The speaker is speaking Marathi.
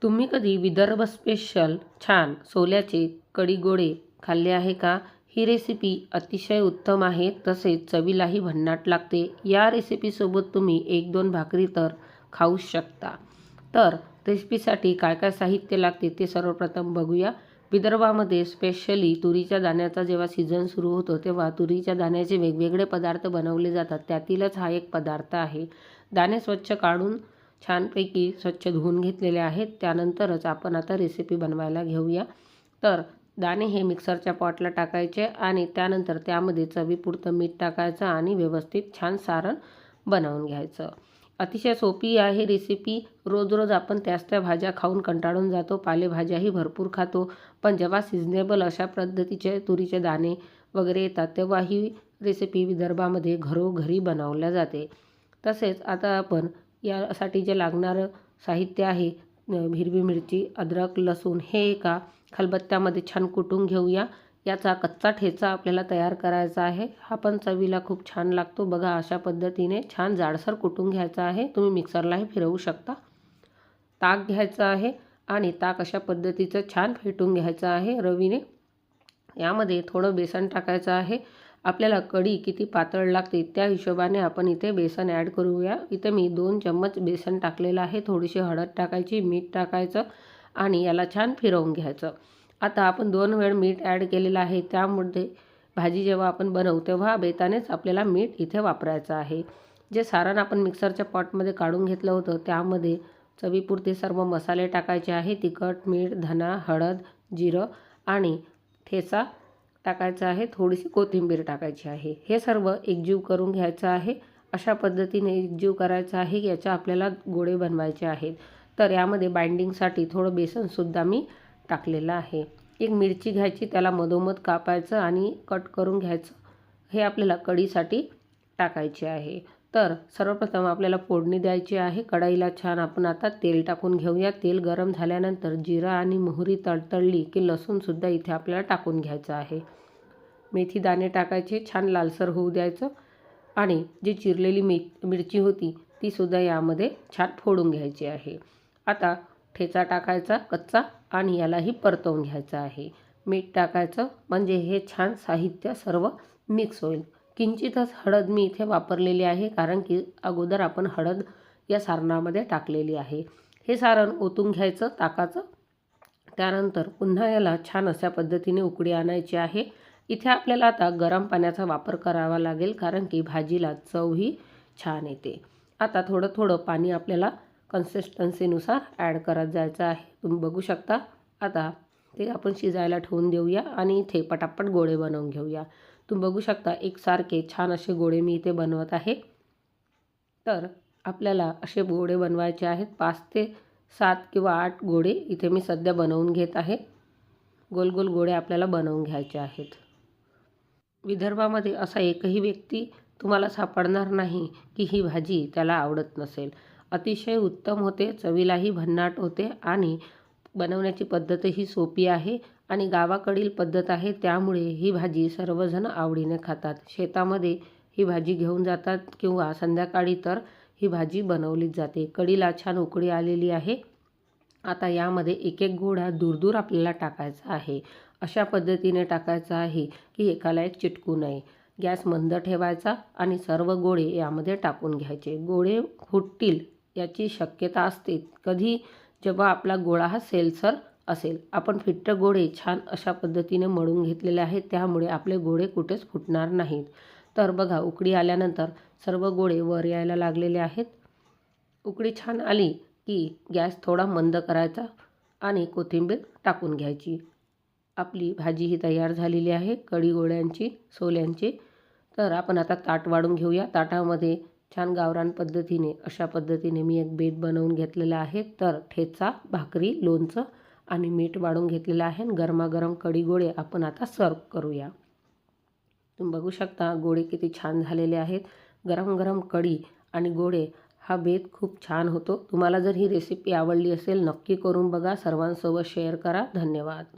तुम्ही कधी विदर्भ स्पेशल छान सोल्याचे कढी गोळे खाल्ले आहे का? ही रेसिपी अतिशय उत्तम आहे, तसेच चवीलाही भन्नाट लागते. या रेसिपीसोबत तुम्ही 1-2 भाकरी तर खाऊच शकता. तर रेसिपीसाठी काय काय साहित्य लागते ते सर्वप्रथम बघूया. विदर्भामध्ये स्पेशली तुरीच्या दाण्याचा जेव्हा सीझन सुरू होतो तेव्हा तुरीच्या दाण्याचे वेगवेगळे पदार्थ बनवले जातात. त्यातीलच हा एक पदार्थ आहे. दाणे स्वच्छ काढून छानपैकी स्वच्छ धुवून घेतलेले आहेत. त्यानंतरच आपण आता रेसिपी बनवायला घेऊया. तर दाणे हे मिक्सरच्या पॉटला टाकायचे आणि त्यानंतर त्यामध्ये चवीपुरतं मीठ टाकायचं आणि व्यवस्थित छान सारण बनवून घ्यायचं. अतिशय सोपी आहे रेसिपी. रोज रोज आपण त्याच त्या भाज्या खाऊन कंटाळून जातो. पालेभाज्याही भरपूर खातो, पण जेव्हा सिजनेबल अशा पद्धतीचे तुरीचे दाणे वगैरे येतात तेव्हा ही रेसिपी विदर्भामध्ये घरोघरी बनवल्या जाते. तसेच आता आपण यासाठी जे लागणारं साहित्य आहे, हिरवी मिरची, अद्रक, लसूण हे एका खलबत्त्यामध्ये छान कुटून घेऊया. याचा कच्चा ठेचा आपल्याला तयार करायचा आहे. हा पण चवीला खूप छान लागतो. बघा, अशा पद्धतीने छान जाडसर कुटून घ्यायचा आहे. तुम्ही मिक्सरलाही फिरवू शकता. ताक घ्यायचं आहे आणि ताक अशा पद्धतीचं छान फेटून घ्यायचं आहे रवीने. यामध्ये थोडं बेसन टाकायचं आहे. आपल्याला कढी किती पातळ लागते त्या हिशोबाने आपण इथे बेसन ॲड करूया. इथे मी 2 चम्मच बेसन टाकलेलं आहे. थोडीशी हळद टाकायची, मीठ टाकायचं आणि याला छान फिरवून घ्यायचं. आता आपण 2 वेळ मीठ ॲड केलेलं आहे. त्यामध्ये भाजी जेव्हा आपण बनवू तेव्हा बेतानेच आपल्याला मीठ इथे वापरायचं आहे. जे सारण आपण मिक्सरच्या पॉटमध्ये काढून घेतलं होतं त्यामध्ये चवीपुरते सर्व मसाले टाकायचे आहे. तिखट, मीठ, धना, हळद, जिरं आणि ठेचा टाकायचा आहे. थोडीशी कोथिंबीर टाकायची आहे. हे सर्व एकजीव करून घ्यायचं आहे. अशा पद्धतीने एकजीव करायचं आहे. याच्या आपल्याला गोळे बनवायचे आहेत. तर यामध्ये बाइंडिंगसाठी थोडं बेसनसुद्धा मी टाकलेलं आहे. एक मिरची घ्यायची, त्याला मधोमध कापायचं आणि कट करून घ्यायचं. हे आपल्याला कढीसाठी टाकायचे आहे. तर सर्वप्रथम आपल्याला फोडणी द्यायची आहे. कढईला छान आपण आता तेल टाकून घेऊया. तेल गरम झाल्यानंतर जिरा आणि मोहरी तडतडली की लसूणसुद्धा इथे आपल्याला टाकून घ्यायचं आहे. मेथी दाणे टाकायचे, छान लालसर होऊ द्यायचं आणि जी चिरलेली मिरची होती तीसुद्धा यामध्ये छान फोडून घ्यायची आहे. आता ठेचा टाकायचा कच्चा आणि यालाही परतवून घ्यायचं आहे. मीठ टाकायचं म्हणजे हे छान साहित्य सर्व मिक्स होईल. किंचितच हळद मी इथे वापरलेली आहे, कारण की अगोदर आपण हळद या सारणामध्ये टाकलेली आहे. हे सारण ओतून घ्यायचं ताकाचं. त्यानंतर पुन्हा याला छान अशा पद्धतीने उकळी आणायची आहे. इथे आपल्याला आता गरम पाण्याचा वापर करावा लागेल, कारण की भाजीला चवही छान येते. आता थोडं थोडं पाणी आपल्याला कन्सिस्टन्सीनुसार ॲड करत जायचं आहे. तुम्ही बघू शकता. आता ते आपण शिजायला ठेवून देऊया आणि इथे पटापट गोळे बनवून घेऊया. तुम्ही बघू शकता एकसारखे छान असे गोळे मी इथे बनवत आहे. तर आपल्याला असे गोळे बनवायचे आहेत. 5 ते 7 किंवा 8 गोळे इथे मी सध्या बनवून घेत आहे. गोल गोल गोळे आपल्याला बनवून घ्यायचे आहेत. विदर्भामध्ये असा एकही व्यक्ती तुम्हाला सापडणार नाही की ही भाजी त्याला आवडत नसेल. अतिशय उत्तम होते, चवीलाही भन्नाट होते आणि बनवण्याची पद्धतही सोपी आहे आणि गावाकडील पद्धत आहे. त्यामुळे ही भाजी सर्वजण आवडीने खातात. शेतामध्ये ही भाजी घेऊन जातात किंवा संध्याकाळी तर ही भाजी बनवलीच जाते. कढीला छान उकळी आलेली आहे. आता यामध्ये एक एक गोळा दूर आपल्याला टाकायचा आहे. अशा पद्धतीने टाकायचं आहे की एकाला एक चिटकू नये. गॅस मंद ठेवायचा आणि सर्व गोळे यामध्ये टाकून घ्यायचे. गोळे फुटतील याची शक्यता असते कधी, जेव्हा आपला गोळा हा सेलसर असेल. आपण फिट्ट गोळे छान अशा पद्धतीने मळून घेतलेले आहेत, त्यामुळे आपले गोळे कुठेच फुटणार नाहीत. तर बघा, उकळी आल्यानंतर सर्व गोळे वर यायला लागलेले आहेत. उकळी छान आली की गॅस थोडा मंद करायचा आणि कोथिंबीर टाकून घ्यायची. आपली भाजी ही तयार झालेली आहे कढी गोळ्यांची, सोल्यांची. तर आपण आता ताट वाढून घेऊया. ताटामध्ये छान गावरान पद्धतीने अशा पद्धतीने मी एक बेत बनवून घेतलेलं आहे. तर ठेचा, भाकरी, लोणचं आणि मीठ वाढून घेतलेलं आहे. गरमागरम कढी गोळे आपण आता सर्व करूया. तुम्ही बघू शकता गोळे किती छान झालेले आहेत. गरम गरम कढी आणि गोळे हा बेत खूप छान होतो. तुम्हाला जर ही रेसिपी आवडली असेल नक्की करून बघा. सर्वांसोबत शेअर करा. धन्यवाद.